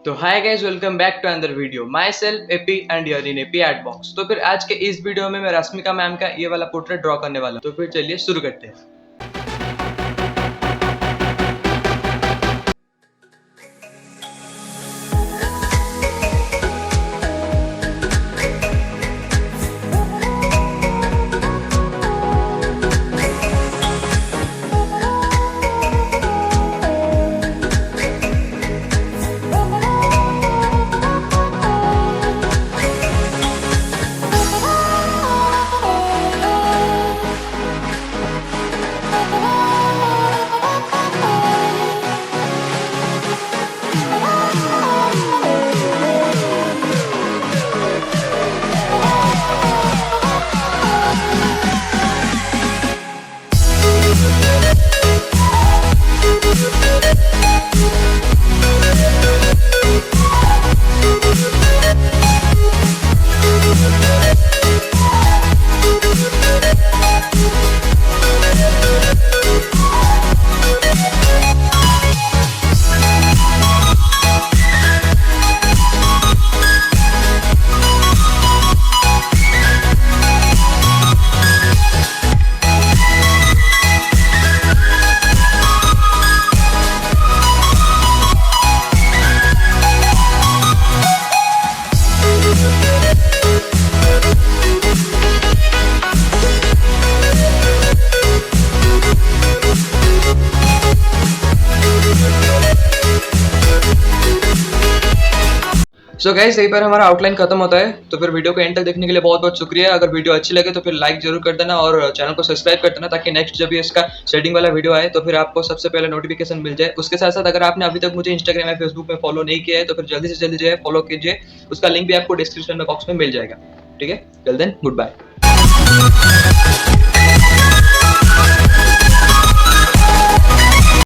तो hi guys, welcome back to another video. Myself AP and you're in AP at box. तो फिर आज के इस वीडियो में मैं रश्मिका मैम का ये वाला पोर्ट्रेट ड्रॉ करने वाला हूं। तो फिर चलिए शुरू करते हैं। सो गाइस, यहीं पर हमारा आउटलाइन खत्म होता है। तो फिर वीडियो को एंड तक देखने के लिए बहुत बहुत शुक्रिया। अगर वीडियो अच्छी लगे तो फिर लाइक जरूर कर देना और चैनल को सब्सक्राइब कर देना, ताकि नेक्स्ट जब भी इसका शेडिंग वाला वीडियो आए तो फिर आपको सबसे पहले नोटिफिकेशन मिल जाए। उसके साथ साथ अगर आपने अभी तक मुझे इंस्टाग्राम या फेसबुक में फॉलो नहीं किया है तो फिर जल्दी से जल्दी जो है फॉलो कीजिए। उसका लिंक भी आपको डिस्क्रिप्शन बॉक्स में मिल जाएगा। ठीक है, टिल देन गुड बाय।